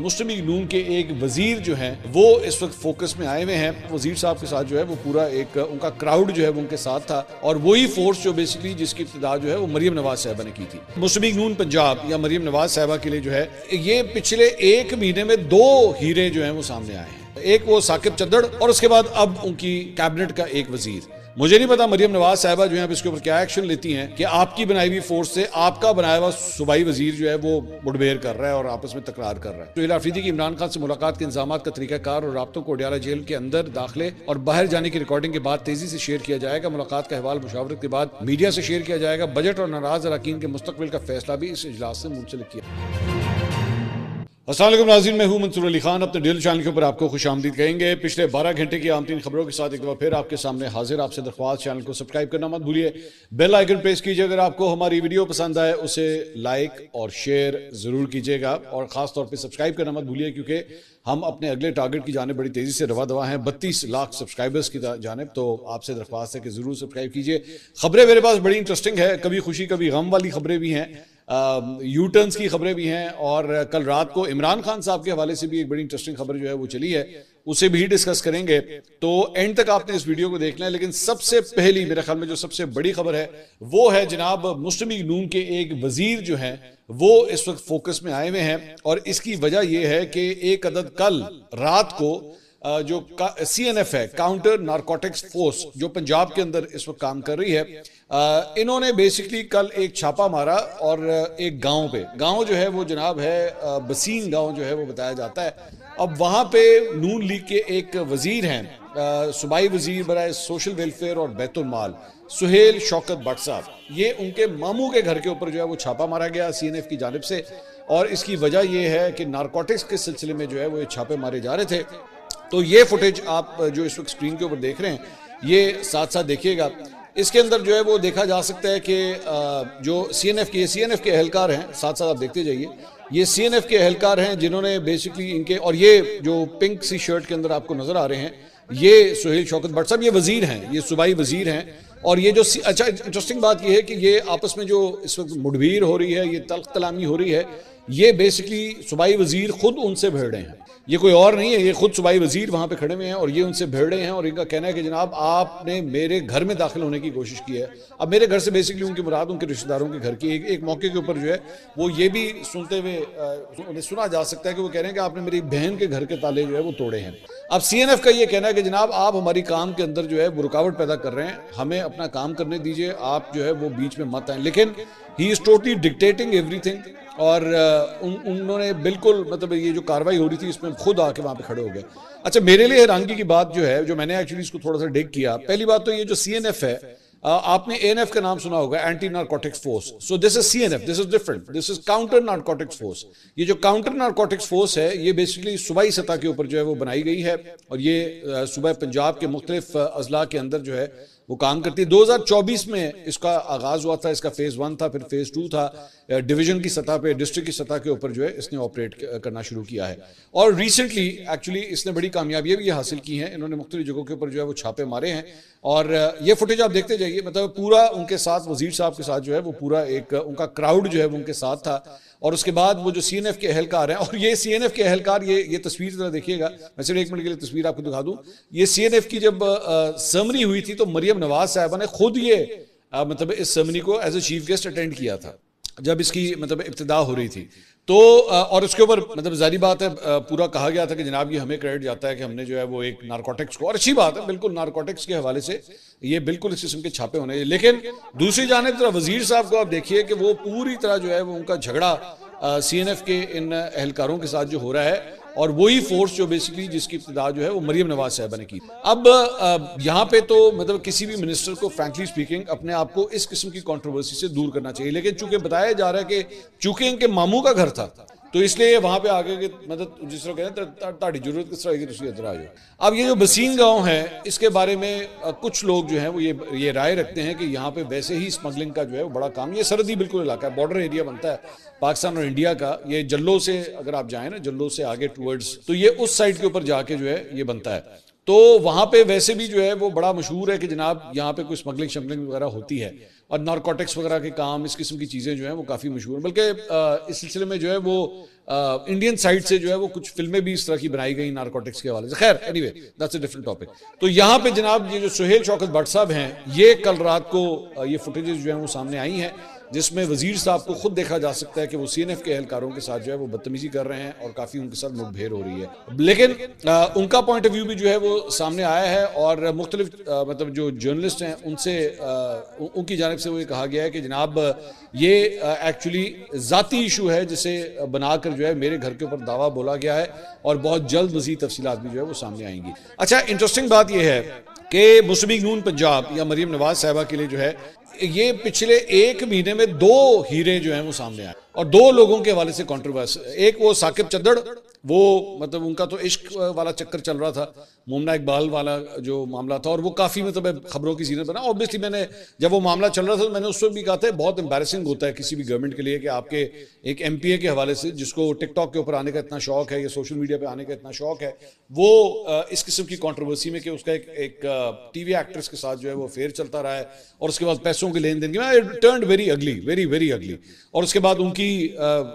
मुस्लिम league नून के एक वजीर जो हैं वो इस वक्त फोकस में आए हुए हैं। वजीर साहब के साथ जो है वो पूरा एक उनका क्राउड जो है वो उनके साथ था और वही फोर्स जो बेसिकली जिसकी इब्तिदा जो है वो मरियम नवाज साहबा ने की थी। मुस्लिम लीग नून पंजाब या मरियम नवाज साहबा के लिए जो है ये पिछले एक महीने में 2 हीरे जो हैं वो सामने आए हैं। एक वो साकिब चद्दड़ और उसके बाद अब उनकी कैबिनेट का एक वजीर। मुझे नहीं पता मरियम नवाज साहबा जो है इसके ऊपर क्या एक्शन लेती हैं कि आपकी बनाई हुई फोर्स से आपका बनाया हुआ सूबाई वजीर जो है वो मुठभेड़ कर रहा है और आपस में तकरार कर रहा है। सुहेल आफरीदी की इमरान खान से मुलाकात के इंतजाम का तरीकाकार और राब्तों को अडयाला जेल के अंदर दाखिले और बाहर जाने की रिकॉर्डिंग के बाद तेजी से शेयर किया जाएगा। मुलाकात का अहवाल मुशावरत के बाद मीडिया से शेयर किया जाएगा। बजट और नाराज अरकान के मुस्तकबिल का फैसला भी इस इजलास से मुंसलिक किया। अस्सलाम वालेकुम नाज़रीन, मैं हूं मंसूर अली खान। अपने डेली चैनल के ऊपर आपको खुशामदीद कहेंगे। पिछले 12 घंटे की आम तीन खबरों के साथ एक बार फिर आपके सामने हाजिर। आपसे दरख्वास्त, चैनल को सब्सक्राइब करना मत भूलिए, बेल आइकन प्रेस कीजिए। अगर आपको हमारी वीडियो पसंद आए उसे लाइक और शेयर ज़रूर कीजिएगा और ख़ास तौर पर सब्सक्राइब करना मत भूलिए क्योंकि हम अपने अगले टारगेट की जाने बड़ी तेज़ी से रवा दवा हैं, 32 लाख सब्सक्राइबर्स की जानिब। तो आपसे दरख्वास्त है कि ज़रूर सब्सक्राइब कीजिए। खबरें मेरे पास बड़ी इंटरेस्टिंग है, कभी खुशी कभी गम वाली खबरें भी हैं, यू टर्न्स की खबरें भी हैं और कल रात को इमरान खान साहब के हवाले से भी एक बड़ी इंटरेस्टिंग खबर जो है वो चली है, उसे भी डिस्कस करेंगे। तो एंड तक आपने इस वीडियो को देखना है। लेकिन सबसे पहली मेरे ख्याल में जो सबसे बड़ी खबर है वो है जनाब मुस्लिम लीग नून के एक वजीर जो हैं वो इस वक्त फोकस में आए हुए हैं और इसकी वजह यह है कि एक अदद कल रात को जो CNF है, काउंटर नारकोटिक्स फोर्स, जो पंजाब के अंदर इस वक्त काम कर रही है, इन्होंने बेसिकली कल एक छापा मारा और एक गांव पे, गांव जो है वो जनाब है बसीन गांव जो है वो बताया जाता है। अब वहां पे नून लीग के एक वजीर हैं, सूबाई वजीर बराए सोशल वेलफेयर और बैतुल माल, सुहेल शौकत भट्ट साहब, ये उनके मामू के घर के ऊपर जो है वो छापा मारा गया CNF की जानिब से। और इसकी वजह यह है कि नारकोटिक्स के सिलसिले में जो है वो ये छापे मारे जा रहे थे। तो ये फुटेज आप जो इस वक्त स्क्रीन के ऊपर देख रहे हैं ये साथ साथ देखिएगा। इसके अंदर जो है वो देखा जा सकता है कि जो CNF के एहलकार हैं, साथ साथ आप देखते जाइए, ये CNF के एहलकार हैं जिन्होंने बेसिकली इनके, और ये जो पिंक सी शर्ट के अंदर आपको नजर आ रहे हैं ये सुहेल शौकत भट्ट साहब, ये वजीर हैं, ये सूबाई वजीर हैं। और ये जो अच्छा इंटरेस्टिंग बात ये है कि ये आपस में जो इस वक्त मुठभेड़ हो रही है, ये तल्ख कलामी हो रही है, ये बेसिकली सूबाई वजीर खुद उनसे भिड़ रहे हैं, ये कोई और नहीं है, ये खुद सूबाई वजीर वहां पे खड़े हुए हैं और ये उनसे भिड़ रहे हैं। और इनका कहना है कि जनाब आपने मेरे घर में दाखिल होने की कोशिश की है। अब मेरे घर से बेसिकली उनकी मुराद उनके रिश्तेदारों के घर की। एक मौके के ऊपर जो है वो ये भी सुनते हुए सुना जा सकता है कि वो कह रहे हैं कि आपने मेरी बहन के घर के ताले जो है वो तोड़े हैं। अब CNF का ये कहना है कि जनाब आप हमारी काम के अंदर जो है वो रुकावट पैदा कर रहे हैं, हमें अपना काम करने दीजिए, आप जो है वो बीच में मत आए। लेकिन he is totally dictating everything और उन्होंने बिल्कुल मतलब ये जो कार्रवाई हो रही थी इसमें खुद आके वहां पे खड़े हो गए। अच्छा, मेरे लिए हैरानगी की बात जो है, जो मैंने एक्चुअली इसको थोड़ा सा डिग किया, पहली बात तो ये जो CNF है, आपने ANF का नाम सुना होगा, anti narcotics force. So this is CNF, this is different, this is counter narcotics force. ये जो काउंटर नारकोटिक्स फोर्स है ये बेसिकली सूबाई सतह के ऊपर जो है वो बनाई गई है और ये सूबा पंजाब के मुख्तलिफ अजला के अंदर जो है वो काम करती है। 2024 में इसका आगाज हुआ था, इसका फेज 1 था, फिर फेज 2 था, डिवीजन की सतह पे, डिस्ट्रिक्ट की सतह के ऊपर जो है इसने ऑपरेट करना शुरू किया है। और रिसेंटली एक्चुअली इसने बड़ी कामयाबियां भी हासिल की हैं, इन्होंने मुख्तलिफ जगहों के ऊपर जो है वो छापे मारे हैं और ये फुटेज आप देखते जाइए। मतलब पूरा उनके साथ वजीर साहब के साथ जो है वो पूरा एक उनका क्राउड जो है वो उनके साथ था और उसके बाद वो जो CNF के एहलकार हैं, और ये CNF के एहलकार, ये तस्वीर जरा देखिएगा, मैं सिर्फ 1 मिनट के लिए तस्वीर आपको दिखा दूं। ये CNF की जब सेरेमनी हुई थी तो मरियम नवाज साहबा ने खुद ये मतलब इस सेरेमनी को as a chief guest attend किया था जब इसकी मतलब इब्तिदा हो रही थी। तो और उसके ऊपर मतलब जारी बात है पूरा कहा गया था कि जनाब ये हमें क्रेडिट जाता है कि हमने जो है वो एक नारकोटिक्स को, और अच्छी बात है बिल्कुल, नारकोटिक्स के हवाले से ये बिल्कुल इस किस्म के छापे होने। लेकिन दूसरी जानिब तरह वजीर साहब को आप देखिए कि वो पूरी तरह जो है वो उनका झगड़ा CNF के इन एहलकारों के साथ जो हो रहा है और वही फोर्स जो बेसिकली जिसकी इब्तिदा जो है वो मरियम नवाज साहबा ने की। अब यहाँ पे तो मतलब किसी भी मिनिस्टर को फ्रैंकली स्पीकिंग अपने आप को इस किस्म की कंट्रोवर्सी से दूर करना चाहिए, लेकिन चूंकि बताया जा रहा है कि चूंकि इनके मामू का घर था तो इसलिए वहां पे आगे के मतलब जिस तरह कहते हैं ताड़ी जरूरत किस तरह की तुम इधर आ जाओ। अब ये जो बसीन गांव है इसके बारे में कुछ लोग जो हैं वो ये राय रखते हैं कि यहाँ पे वैसे ही स्मगलिंग का जो है वो बड़ा काम, ये सरहदी बिल्कुल इलाका है, बॉर्डर एरिया बनता है पाकिस्तान और इंडिया का। ये जल्लो से अगर आप जाए ना, जल्लो से आगे टूवर्ड्स, तो ये उस साइड के ऊपर जाके जो है ये बनता है। तो वहां पे वैसे भी जो है वो बड़ा मशहूर है कि जनाब यहाँ पे कोई स्मगलिंग शमगलिंग वगैरह होती है और नारकोटिक्स वगैरह के काम, इस किस्म की चीज़ें जो हैं वो काफ़ी मशहूर हैं। बल्कि इस सिलसिले में जो है वो इंडियन साइड से जो है वो कुछ फिल्में भी इस तरह की बनाई गई नारकोटिक्स के हवाले से। खैर anyway that's a different topic. तो यहाँ पे जनाब ये जो सुहेल शौकत भट्ट साहब हैं, ये कल रात को ये फुटेजेस जो हैं वो सामने आई हैं, जिसमें वजीर साहब को खुद देखा जा सकता है कि वो CNF के एहलकारों के साथ जो है वो बदतमीजी कर रहे हैं और काफ़ी उनके साथ मुठभेड़ हो रही है। लेकिन उनका पॉइंट ऑफ व्यू भी जो है वो सामने आया है और मुख्तलिफ मतलब जो जर्नलिस्ट हैं उनसे उनकी जानिब से वो ये कहा गया है कि जनाब ये एक्चुअली ज़ाती इशू है जिसे बनाकर जो है मेरे घर के ऊपर दावा बोला गया है और बहुत जल्द मज़ीद तफसीलात भी जो है वो सामने आएंगी। अच्छा, इंटरेस्टिंग बात यह है कि मुस्लिम लीग नून पंजाब या मरीम नवाज साहिबा के लिए जो है ये पिछले एक महीने में 2 हीरे जो हैं वो सामने आए और 2 लोगों के हवाले से कंट्रोवर्सी। एक वो साकिब चद्दड़, वो मतलब उनका तो इश्क वाला चक्कर चल रहा था, मुमना इकबाल वाला जो मामला था और वो काफ़ी मतलब खबरों की ज़ीनत बना। ऑब्वियसली मैंने जब वो मामला चल रहा था तो मैंने उस वक्त भी कहा था बहुत एम्बैरेसिंग होता है किसी भी गवर्नमेंट के लिए कि आपके एक MPA के हवाले से जिसको टिकटॉक के ऊपर आने का इतना शौक है या सोशल मीडिया पर आने का इतना शौक है, वो इस किस्म की कॉन्ट्रोवर्सी में कि उसका एक TV एक्ट्रेस के साथ जो है वो अफेयर चलता रहा है और उसके बाद पैसों के लेन देन की turned very ugly, very very ugly. और उसके बाद उनकी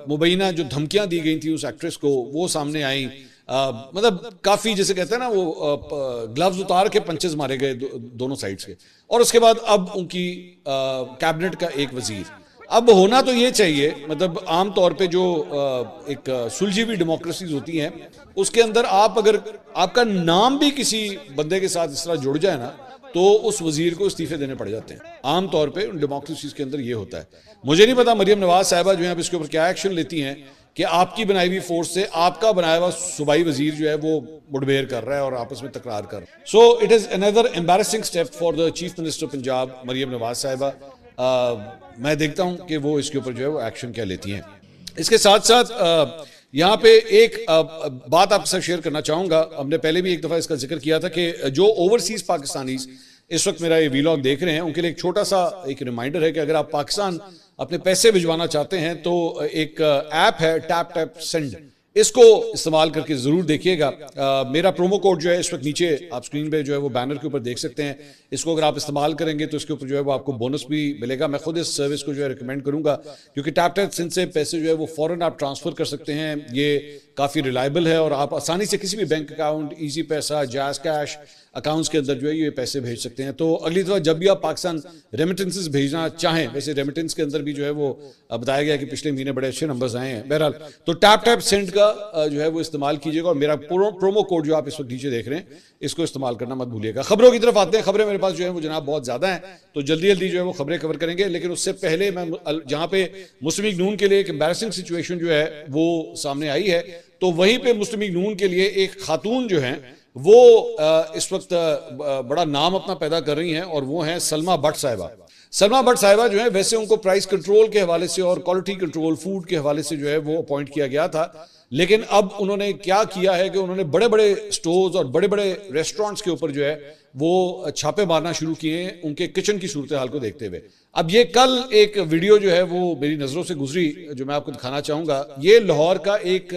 मुबैना जो धमकियां दी गई थी उस एक्ट्रेस को वो सामने आई। मतलब काफी जैसे कहते हैं ना वो ग्लव्स उतार के पंचेस मारे गए दोनों साइड्स के। और उसके बाद अब उनकी कैबिनेट का एक वजीर। अब होना तो ये चाहिए, मतलब आम तौर पे जो एक सुलझी हुई डेमोक्रेसीज होती हैं उसके अंदर आप अगर आपका नाम भी किसी बंदे के साथ इस तरह जुड़ जाए ना तो उस वजीर को इस्तीफे देने पड़ जाते हैं। आम तौर पे डेमोक्रेसीज के अंदर ये होता है। मुझे नहीं पता मरियम नवाज साहिबा जो है अब इसके ऊपर क्या एक्शन लेती हैं कि आपकी बनाई हुई फोर्स से आपका बनाया हुआ सूबाई वजीर जो है वो मुठभेड़ कर रहा है और आपस में तकरार कर रहा है। So it is another embarrassing step for the chief minister Punjab Maryam Nawaz साहिबा। मैं देखता हूं कि वो इसके ऊपर जो है वो एक्शन क्या लेती हैं। इसके साथ साथ यहाँ पे एक बात आपके साथ शेयर करना चाहूंगा। हमने पहले भी एक दफा इसका जिक्र किया था कि जो ओवरसीज पाकिस्तानीज इस वक्त मेरा ये वीलॉग देख रहे हैं उनके लिए एक छोटा सा एक रिमाइंडर है कि अगर आप पाकिस्तान अपने पैसे भिजवाना चाहते हैं तो एक ऐप है टैप टैप सेंड, इसको इस्तेमाल करके जरूर देखिएगा। मेरा प्रोमो कोड जो है इस वक्त नीचे आप स्क्रीन पे जो है वो बैनर के ऊपर देख सकते हैं। इसको अगर आप इस्तेमाल करेंगे तो इसके ऊपर जो है वो आपको बोनस भी मिलेगा। मैं खुद इस सर्विस को जो है रिकमेंड करूंगा क्योंकि टैप टैप सेंड से पैसे जो है वो फौरन आप ट्रांसफर कर सकते हैं। ये काफ़ी रिलायबल है और आप आसानी से किसी भी बैंक अकाउंट, इजी पैसा, जैज़ कैश अकाउंट्स के अंदर जो है ये पैसे भेज सकते हैं। तो अगली दफा जब भी आप पाकिस्तान रेमिटेंसेस भेजना चाहें, वैसे रेमिटेंस के अंदर भी जो है वो बताया गया कि पिछले महीने बड़े अच्छे नंबर्स आए हैं। बहरहाल तो टैप टैप सेंड का जो है वो इस्तेमाल कीजिएगा और मेरा प्रोमो कोड जो आप इस वक्त नीचे देख रहे हैं इसको इस्तेमाल करना मत भूलिएगा। खबरों की तरफ आते हैं। खबरें मेरे पास जो है वो जनाब बहुत ज्यादा हैं तो जल्दी जल्दी जो है वो खबरें कवर करेंगे, लेकिन उससे पहले मैं जहां पे मुस्लिम लीग नून के लिए एक एम्बैरेसिंग सिचुएशन जो है वो सामने आई है तो वहीं पे मुस्लिम लीग नून के लिए एक खातून जो है वो इस वक्त बड़ा नाम अपना पैदा कर रही हैं और वो हैं सलमा भट्ट साहिबा। सलमा भट्ट साहिबा जो है वैसे उनको प्राइस कंट्रोल के हवाले से और क्वालिटी कंट्रोल फूड के हवाले से जो है वो अपॉइंट किया गया था, लेकिन अब उन्होंने क्या किया है कि उन्होंने बड़े बड़े स्टोर्स और बड़े बड़े रेस्टोरेंट्स के ऊपर जो है वो छापे मारना शुरू किए हैं उनके किचन की सूरत हाल को देखते हुए। अब ये कल एक वीडियो जो है वो मेरी नजरों से गुजरी जो मैं आपको दिखाना चाहूंगा। ये लाहौर का एक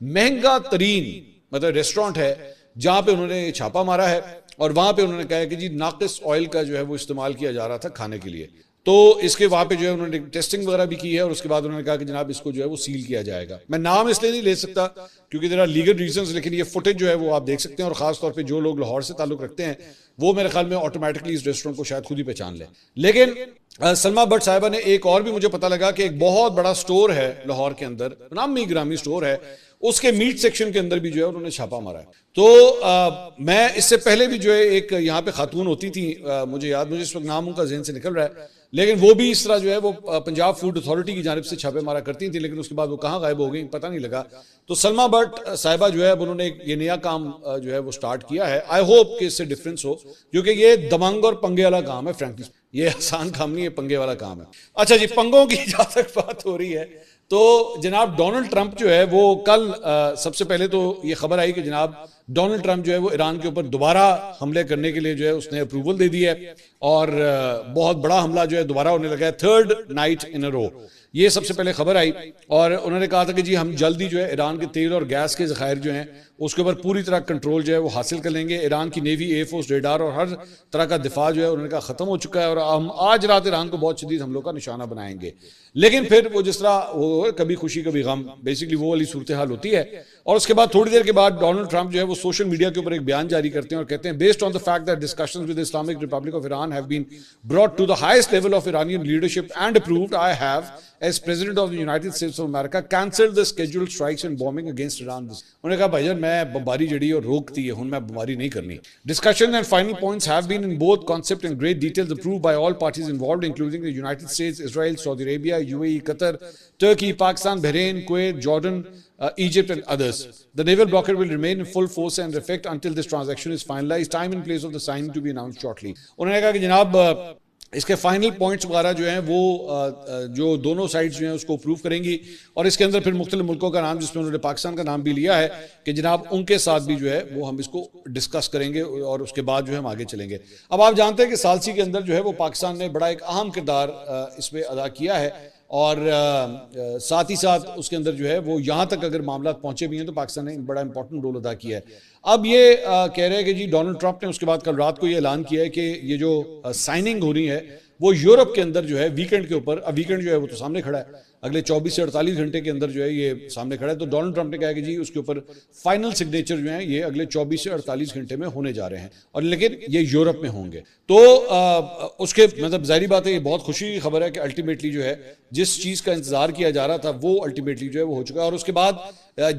महंगा तरीन मतलब रेस्टोरेंट है जहां पे उन्होंने छापा मारा है और वहां पे उन्होंने कहा है कि जी नाकिस ऑयल का जो है वो इस्तेमाल किया जा रहा था खाने के लिए। तो इसके वहां पे जो है उन्होंने टेस्टिंग वगैरह भी की है और उसके बाद उन्होंने कहा कि जनाब इसको जो है वो सील किया जाएगा। मैं नाम इसलिए नहीं ले सकता क्योंकि देयर आर लीगल रीजंस, लेकिन ये फुटेज जो है वो आप देख सकते हैं और खास तौर पे जो लोग लाहौर से ताल्लुक रखते हैं वो मेरे ख्याल में ऑटोमेटिकली इस रेस्टोरेंट को शायद खुद ही पहचान ले। लेकिन सलमा भट्ट साहिबा ने एक और भी मुझे पता लगा कि एक बहुत बड़ा स्टोर है लाहौर के अंदर, नामी ग्रामी स्टोर है, उसके मीट सेक्शन के अंदर भी जो है उन्होंने छापा मारा है। तो मैं इससे पहले भी जो है एक यहाँ पे खातून होती थी, मुझे इस वक्त नाम उनका जहन से निकल रहा है, लेकिन वो भी इस तरह जो है वो पंजाब फूड अथॉरिटी की जानिब से छापे मारा करती थी, लेकिन उसके बाद वो कहाँ गायब हो गई पता नहीं लगा। तो सलमा भट्ट साहिबा जो है अब उन्होंने ये नया काम जो है वो स्टार्ट किया है। आई होप कि इससे डिफरेंस हो क्योंकि ये दबंग और पंगे वाला काम है, फ्रैंकली ये आसान काम नहीं है, पंगे वाला काम है। अच्छा जी, पंगों की जहां तक बात हो रही है तो जनाब डोनाल्ड ट्रंप जो है वो कल सबसे पहले तो ये खबर आई कि जनाब डोनाल्ड ट्रंप जो है वो ईरान के ऊपर दोबारा हमले करने के लिए जो है उसने अप्रूवल दे दी है और बहुत बड़ा हमला जो है दोबारा होने लगा है, 3rd नाइट इन अ रो। ये सबसे पहले खबर आई और उन्होंने कहा था कि जी हम जल्दी जो है ईरान के तेल और गैस के ज़खायर जो हैं उसके ऊपर पूरी तरह कंट्रोल जो है वो हासिल कर लेंगे। ईरान की नेवी, एयरफोर्स, रेडार और हर तरह का दिफा जो है उन्होंने कहा ख़त्म हो चुका है और हम आज रात ईरान को बहुत शदीद हमलों का निशाना बनाएंगे। लेकिन फिर वो जिस तरह वो कभी खुशी कभी गम, बेसिकली वो वाली सूरत हाल होती है। और उसके बाद थोड़ी देर के बाद डोनाल्ड ट्रंप जो है वो सोशल मीडिया के ऊपर एक बयान जारी करते हैं और कहते हैं, based on the fact that discussions with Islamic Republic of Iran have been brought to the highest level of Iranian leadership and approved, I have as President of the United States of America cancelled the scheduled strikes and bombing against Iran. उन्होंने कहा भाईजान मैं बमबारी जड़ी और रोकती है, हुन मैं बमबारी नहीं करनी। Discussion and final points have been in both concept and great details approved by all parties involved, including the United States, Israel, Saudi Arabia, UAE, Qatar, Turkey, Pakistan, Bahrain, Kuwait, Jordan, Egypt and others. The naval blockade will remain in full force and effect until this transaction is finalized. Time and place of the signing to be announced shortly. उन्होंने कहा कि जनाब इसके final points वगैरह जो हैं वो जो दोनों साइड्स जो हैं उसको अप्रूव करेंगी और इसके अंदर फिर मुख्तलिफ मुल्कों का नाम, जिसमें उन्होंने पाकिस्तान का नाम भी लिया है कि जनाब उनके साथ भी जो है वो हम इसको डिस्कस करेंगे और उसके बाद जो है हम आगे चलेंगे। अब आप जानते हैं कि सालसी के अंदर जो है वो पाकिस्तान ने बड़ा एक अहम किरदार इसमें अदा किया है और साथ ही साथ उसके अंदर जो है वो यहाँ तक अगर मामला पहुंचे भी हैं तो पाकिस्तान ने बड़ा इंपॉर्टेंट रोल अदा किया है। अब ये कह रहे हैं कि जी डोनाल्ड ट्रंप ने उसके बाद कल रात को ये ऐलान किया है कि ये जो साइनिंग हो रही है वो यूरोप के अंदर जो है वीकेंड के ऊपर, अब वीकेंड जो है वो तो सामने खड़ा है, अगले 24 से 48 घंटे के अंदर जो है ये सामने खड़ा है। तो डोनाल्ड ट्रंप ने कहा कि जी उसके ऊपर फाइनल सिग्नेचर जो है ये अगले 24 से 48 घंटे में होने जा रहे हैं और लेकिन ये यूरोप में होंगे। तो उसके मतलब जाहिर बात है ये बहुत खुशी की खबर है कि अल्टीमेटली जो है जिस चीज़ का इंतजार किया जा रहा था वो अल्टीमेटली जो है वो हो चुका है। और उसके बाद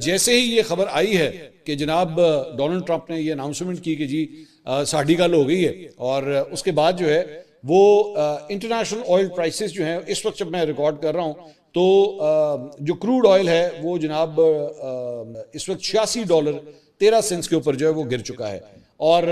जैसे ही ये खबर आई है कि जनाब डोनाल्ड ट्रंप ने ये अनाउंसमेंट की कि जी साड़ी गल हो गई है और उसके बाद जो है वो इंटरनेशनल ऑयल प्राइसेस जो हैं इस वक्त जब मैं रिकॉर्ड कर रहा हूं तो जो क्रूड ऑयल है वो जनाब इस वक्त $86.13 के ऊपर जो है वो गिर चुका है और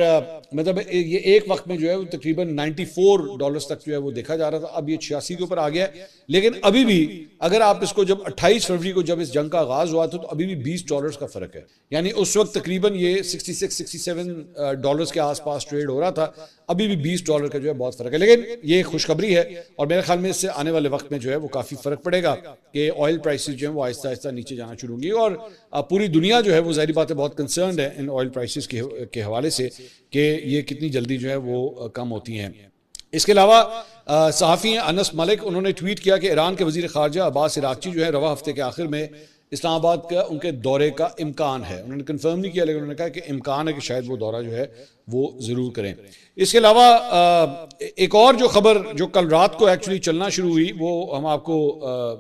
मतलब ये एक वक्त में जो है वो तकरीबन $94 तक जो है वो देखा जा रहा था, अब ये 86 के ऊपर आ गया है। लेकिन अभी भी अगर आप इसको जब 28 फरवरी को जब इस जंग का आगाज हुआ था तो अभी भी $20 का फर्क है, यानी उस वक्त तकरीबन ये $66-67 के आसपास ट्रेड हो रहा था, अभी भी $20 का जो है बहुत फर्क है। लेकिन ये खुशखबरी है और मेरे ख्याल में इससे आने वाले वक्त में जो है वो काफ़ी फर्क पड़ेगा कि ऑयल प्राइसेस जो है वो आहिस्ता आहिस्ता नीचे जाना शुरू होंगी और पूरी दुनिया जो है वो ज़ाहिर बात है बहुत कंसर्न्ड है इन ऑयल प्राइसेस के हवाले से कि ये कितनी जल्दी जो है वो कम होती हैं। इसके अलावा सहाफ़ी अनस मलिक उन्होंने ट्वीट किया कि ईरान के वज़ीर ख़ारजा अब्बास इराक़ची जो है रवा हफ्ते के आखिर में इस्लामाबाद का उनके दौरे का इम्कान है। उन्होंने कंफर्म नहीं किया लेकिन उन्होंने कहा कि इम्कान है कि शायद वो दौरा जो है वो ज़रूर करें। इसके अलावा एक और जो खबर जो कल रात को एक्चुअली चलना शुरू हुई वो हम आपको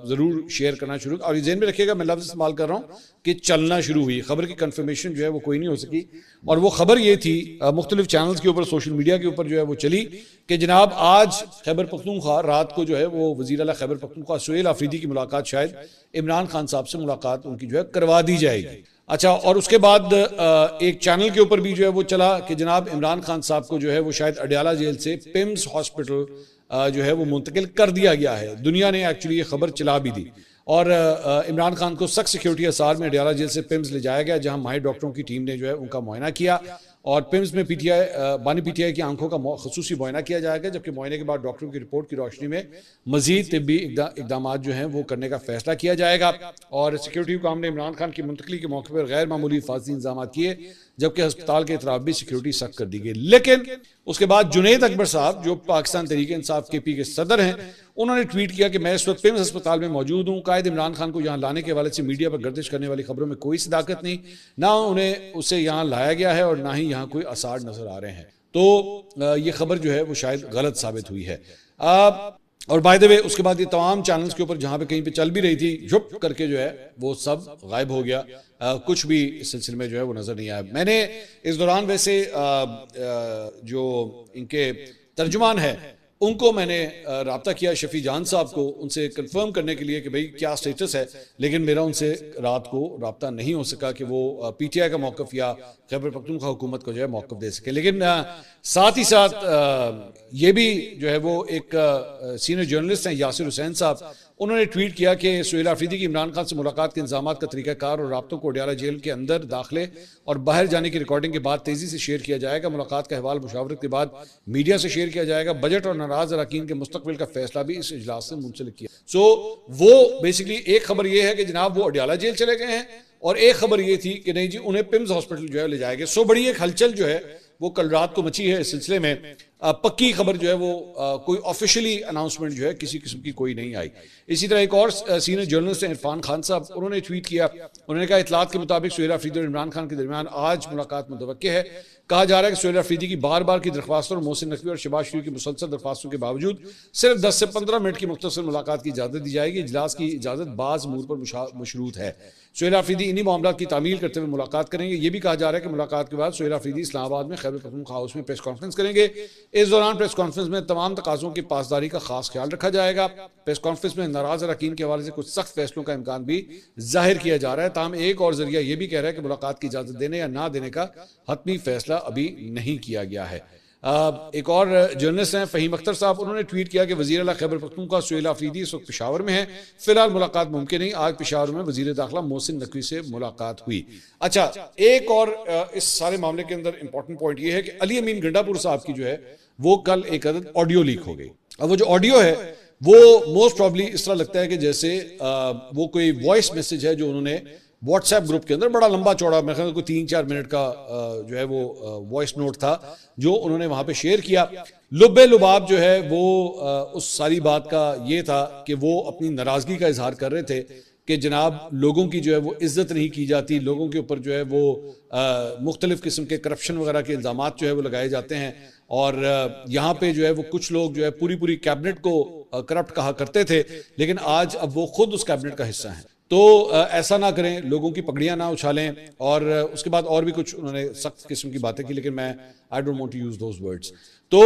ज़रूर शेयर करना शुरू, और ज़हन में रखिएगा मैं लफ्ज़ इस्तेमाल कर रहा हूँ कि चलना शुरू हुई, खबर की कंफर्मेशन जो है वो कोई नहीं हो सकी। और वो खबर ये थी मुख्तलिफ चैनल्स के ऊपर, सोशल मीडिया के ऊपर जो है वो चली कि जनाब आज खैबर पख्तूनख्वा रात को जो है वो वज़ीर आला खैबर पख्तूनख्वा सुहेल आफरीदी की मुलाकात शायद इमरान खान साहब से मुलाकात उनकी जो है करवा दी जाएगी। अच्छा, और उसके बाद एक चैनल के ऊपर भी जो है वो चला कि जनाब इमरान खान साहब को जो है वो शायद अडयाला जेल से पिम्स हॉस्पिटल जो है वो मुंतकिल कर दिया गया है। दुनिया ने एक्चुअली ये खबर चला भी दी और इमरान खान को सख्त सिक्योरिटी हिसार में अडयाला जेल से पिम्स ले जाया गया, जहां माहिर डॉक्टरों की टीम ने जो है उनका मुआयना किया और पिम्स में बानी पीटीआई की आंखों का खसूसी मुआयना किया जाएगा, जबकि मुआयने के बाद डॉक्टरों की रिपोर्ट की रोशनी में मजीद तिब्बी इकदाम जो हैं वो करने का फैसला किया जाएगा। और सिक्योरिटी हुकाम ने इमरान खान की मुंतकली के मौके पर गैर मामूली हिफाजती इंतजाम किए, जबकि अस्पताल के इतराफ भी सिक्योरिटी सख्त कर दी गई। लेकिन उसके बाद जुनैद अकबर साहब जो पाकिस्तान तहरीक इंसाफ केपी के सदर हैं, उन्होंने ट्वीट किया कि मैं इस वक्त पिम्स अस्पताल में मौजूद हूँ। कायद इमरान खान को यहाँ लाने के हवाले से मीडिया पर गर्दिश करने वाली खबरों में कोई सदाकत नहीं, ना उन्हें उसे यहाँ लाया गया है और ना ही यहाँ कोई आसार नजर आ रहे हैं। तो ये खबर जो है वो शायद गलत साबित हुई है। और बाय द वे उसके बाद ये तमाम चैनल्स के ऊपर जहाँ पे कहीं पे चल भी रही थी, झुप करके जो है वो सब गायब हो गया, कुछ भी इस सिलसिले में जो है वो नजर नहीं आया। मैंने इस दौरान वैसे जो इनके तर्जुमान है उनको मैंने राब्ता किया, शफी जान साहब को, उनसे कंफर्म करने के लिए कि भाई क्या स्टेटस है, लेकिन मेरा उनसे रात को राब्ता नहीं हो सका कि वो पीटीआई का मौक़िफ़ या खैबर पख्तूनख्वा हुकूमत को जो है मौक़िफ़ दे सके। लेकिन साथ ही साथ ये भी जो है वो एक सीनियर जर्नलिस्ट हैं यासिर हुसैन साहब, उन्होंने ट्वीट किया कि सुहेल आफरीदी की इमरान खान से मुलाकात के इंतजामात का तरीकाकार और राब्तों को अडियाला जेल के अंदर दाखिले और बाहर जाने की रिकॉर्डिंग के बाद तेजी से शेयर किया जाएगा। मुलाकात का अहवाल मुशावरत के बाद मीडिया से शेयर किया जाएगा। बजट और नाराज अरकान के मुस्तकबिल का फैसला भी इस इजलास से मुंसलिक किया। सो वो बेसिकली एक खबर ये है कि जनाब वो अडियाला जेल चले गए हैं, और एक खबर ये थी कि नहीं जी उन्हें पिम्स हॉस्पिटल जो है ले जाएंगे। सो बड़ी एक हलचल जो है वो कल रात को मची है इस सिलसिले में। पक्की खबर जो है वो कोई ऑफिशियली अनाउंसमेंट जो है किसी किस्म की कोई नहीं आई। इसी तरह एक और सीनियर जर्नलिस्ट हैं इरफान खान साहब, उन्होंने ट्वीट किया। उन्होंने कहा इतलात के मुताबिक सुहेल आफरीदी और इमरान खान के दरमियान आज मुलाकात मुतवक्किल है। कहा जा रहा है कि सुहेल आफरीदी की बार बार की दरख्वास्तों और मोहसिन नकवी और शहबाज शरीफ की मुसलसल दरख्वास्तों के बावजूद सिर्फ 10 से 15 मिनट की मुख्तसर मुलाकात की इजाज़त दी जाएगी। इजलास की इजाज़त बाज़ अमूर पर मशरूत है। सुहेल आफरीदी इन्हीं मामलात की तामील करते हुए मुलाकात करेंगे। ये भी कहा जा रहा है कि मुलाकात के बाद सुहेल आफरीदी इस्लामाबाद में खैबर पख्तूनख्वा हाउस में प्रेस कॉन्फ्रेंस करेंगे। इस दौरान प्रेस कॉन्फ्रेंस में तमाम तकाज़ों की पासदारी का खास ख्याल रखा जाएगा। प्रेस कॉन्फ्रेंस में नाराज अरकान के हवाले से कुछ सख्त फैसलों का इम्कान भी जाहिर किया जा रहा है। ताहम एक और जरिया यह भी कह रहा है कि मुलाकात की इजाज़त देने या ना देने का हतमी फैसला अभी नहीं किया गया है। एक और जर्नलिस्ट हैं फ़हीम अख्तर साहब, उन्होंने ट्वीट किया कि वज़ीर आला खैबर पख्तूनख्वा सुहेल आफरीदी इस वक्त पेशावर में है। फिलहाल मुलाकात मुमकिन नहीं। आज पेशावर में वज़ीर दाखिला मोहसिन नकवी से मुलाकात हुई। अच्छा, एक और इस सारे मामले के अंदर इंपॉर्टेंट पॉइंट ये है कि अली अमीन गंडापुर साहब की जो है वो कल एक अदद ऑडियो लीक हो गई। अब वो जो ऑडियो है वो मोस्ट प्रॉब्ली इस तरह लगता है कि जैसे वो कोई वॉइस मैसेज है जो उन्होंने व्हाट्सएप ग्रुप के अंदर बड़ा लंबा चौड़ा, मेरे ख्याल कोई 3-4 मिनट का जो है वो वॉइस नोट था जो उन्होंने वहां पे शेयर किया। लुब्बे लुबाब जो है वो उस सारी बात का ये था कि वो अपनी नाराजगी का इजहार कर रहे थे कि जनाब लोगों की जो है वो इज्जत नहीं की जाती, लोगों के ऊपर जो है वो मुख्तलिफ किस्म के करप्शन वगैरह के इल्ज़ामात जो है वो लगाए जाते हैं, और यहाँ पे जो है वो कुछ लोग जो है पूरी कैबिनेट को करप्ट कहा करते थे, लेकिन आज अब वो खुद उस कैबिनेट का हिस्सा है। तो ऐसा ना करें, लोगों की पगड़ियां ना उछालें। और उसके बाद और भी कुछ उन्होंने सख्त किस्म की बातें की, लेकिन मैं I don't want to use those words. तो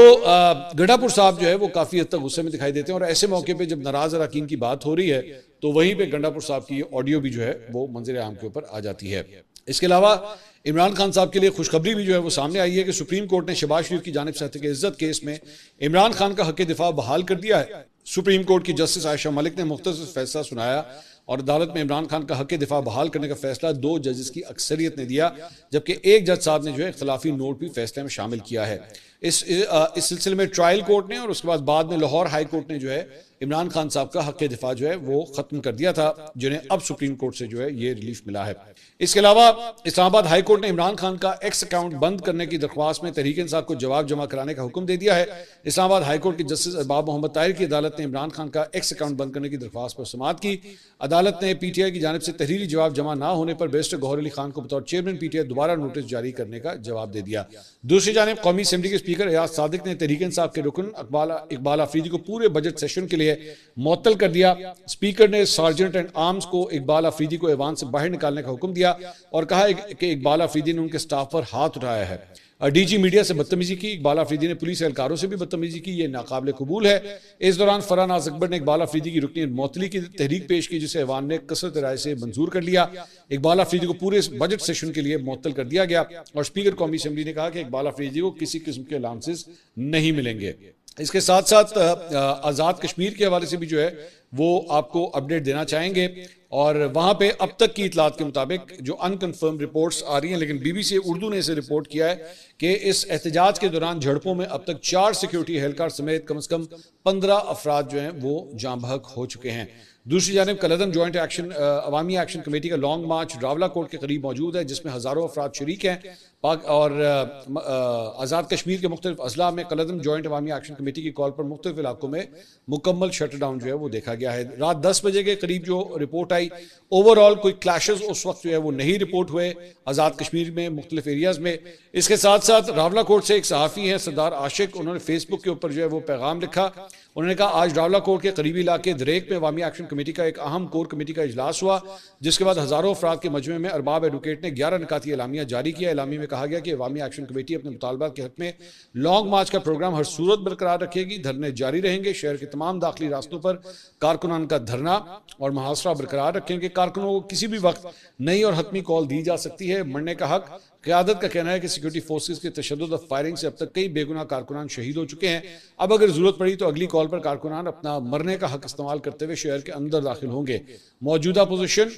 गंडापुर साहब जो है वो काफ़ी हद तक गुस्से में दिखाई देते हैं, और ऐसे मौके पे जब नाराज अरकान की बात हो रही है तो वहीं पे गंडापुर साहब की ऑडियो भी जो है वो मंजर आम के ऊपर आ जाती है। इसके अलावा इमरान खान साहब के लिए खुशखबरी भी जो है वो सामने आई है कि सुप्रीम कोर्ट ने शहबाज शरीफ की जानिब से हत्या के इज्जत केस में इमरान खान का हक दिफा बहाल कर दिया है। सुप्रीम कोर्ट की जस्टिस आयशा मलिक ने मुख्तसर फैसला सुनाया और अदालत में इमरान खान का हक दिफा बहाल करने का फैसला 2 जजेस की अक्सरियत ने दिया, जबकि एक जज साहब ने जो है इख्तलाफी नोट भी फैसले में शामिल किया है। इस सिलसिले में ट्रायल कोर्ट ने और उसके बाद में लाहौर हाई कोर्ट ने जो है इमरान खान साहब का हक दिफा जो है वो खत्म कर दिया था, जिन्हें अब सुप्रीम कोर्ट से जो है ये रिलीफ मिला है। इसके अलावा इस्लामाबाद हाई कोर्ट ने इमरान खान का एक्स अकाउंट बंद करने की दरख्वास्त में तहरीक इंसाफ को जवाब जमा कराने का हुक्म दे दिया है। इस्लामाबाद हाई कोर्ट के जस्टिस अरबाब मोहम्मद ताहिर की अदालत ने इमरान खान का एक्स अकाउंट बंद करने की दरख्वास्त पर समाअत की। अदालत ने पीटीआई की जानिब से तहरीरी जवाब जमा न होने पर बैरिस्टर गौहर अली खान को बतौर चेयरमैन पीटीआई दोबारा नोटिस जारी करने का जवाब दे दिया। दूसरी जानिब कौमी असेंबली के स्पीकर एयाज सादिक ने तहरीक इंसाफ के रुकन इकबाल आफरीदी को पूरे बजट सेशन के लिए मुअत्तल कर दिया। स्पीकर ने सार्जेंट एंड आर्म्स को इकबाल आफरीदी को ऐवान से बाहर निकालने का हुक्म दिया और कहा कि इकबाल आफरीदी ने उनके स्टाफ पर हाथ उठाया है। डीजी मीडिया से बदतमीजी की। इकबाल आफरीदी ने पुलिस एहलकारों से भी बदतमीजी की, यह नाकाबिल कबूल है। इस दौरान फरहान नाज अकबर ने इकबाल आफरीदी की रुकनीत मुअत्तली की तहरीक पेश की, जिसे ऐवान ने कसरत राय से मंजूर कर लिया। इकबाल आफरीदी को पूरे बजट सेशन के लिए मुअत्तल कर दिया गया और स्पीकर कौमी असेंबली ने कहा कि इकबाल आफरीदी को किसी किस्म के अलाउंसेस नहीं मिलेंगे। इसके साथ साथ आज़ाद कश्मीर के हवाले से भी जो है वो आपको अपडेट देना चाहेंगे, और वहां पे अब तक की इतलात के मुताबिक जो अनकन्फर्म रिपोर्ट्स आ रही हैं, लेकिन बीबीसी उर्दू ने इसे रिपोर्ट किया है कि इस एहतजाज के दौरान झड़पों में अब तक 4 सिक्योरिटी एहलकार समेत कम से कम 15 अफराद जो हैं वो जाँ बहक हो चुके हैं। दूसरी जानिब कलदम जॉइंट एक्शन अवामी एक्शन कमेटी का लॉन्ग मार्च रावला कोर्ट के करीब मौजूद है, जिसमें हज़ारों अफराद शरीक हैं। और आज़ाद कश्मीर के मुख्तलिफ अजला में कलदम जॉइंट अवामी एक्शन कमेटी की कॉल पर मुख्तलिफ इलाकों में मुकम्मल शटडाउन जो है वो देखा गया है। रात 10 बजे के करीब जो रिपोर्ट आई, ओवरऑल कोई क्लैशेस उस वक्त जो है वो नहीं रिपोर्ट हुए आज़ाद कश्मीर में मुख्तलिफ एरियाज में। इसके साथ साथ रावला कोर्ट से एक सहाफ़ी हैं सरदार आशिक, उन्होंने फेसबुक के ऊपर जो है वो पैगाम लिखा। उन्होंने कहा आज रावला कोर्ट के करीबी इलाके दरेक में अवामी एक्शन कमेटी का एक अहम कोर कमेटी का इजलास हुआ, जिसके बाद हज़ारों अफराद के मजमे में अरबाब एडवोकेट ने 11 निकाती एलामिया जारी किया। एलामी में कहा गया कि अवामी एक्शन कमेटी अपने मुतालबात के हक में लॉन्ग मार्च का प्रोग्राम हर सूरत बरकरार रखेगी, धरने जारी रहेंगे, शहर के तमाम दाखिली रास्तों पर कारकुनान का धरना और मुहासरा बरकरार रखेंगे। कारकुनों को किसी भी वक्त नई और हतमी कॉल दी जा सकती है। मरने का हक। क़यादत का कहना है कि सिक्योरिटी फोर्सेस के तशद्दुद और फायरिंग से अब तक कई बेगुनाह कारकुनान शहीद हो चुके हैं। अब अगर जरूरत पड़ी तो अगली कॉल पर कारकुनान अपना मरने का हक इस्तेमाल करते हुए शहर के अंदर दाखिल होंगे। मौजूदा पोजीशन,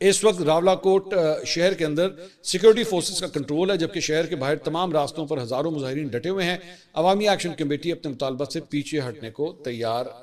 इस वक्त रावलाकोट शहर के अंदर सिक्योरिटी फोर्सेस का कंट्रोल है, जबकि शहर के बाहर तमाम रास्तों पर हजारों मुजाहिरीन डटे हुए हैं। अवामी एक्शन कमेटी अपने मुतालबा से पीछे हटने को तैयार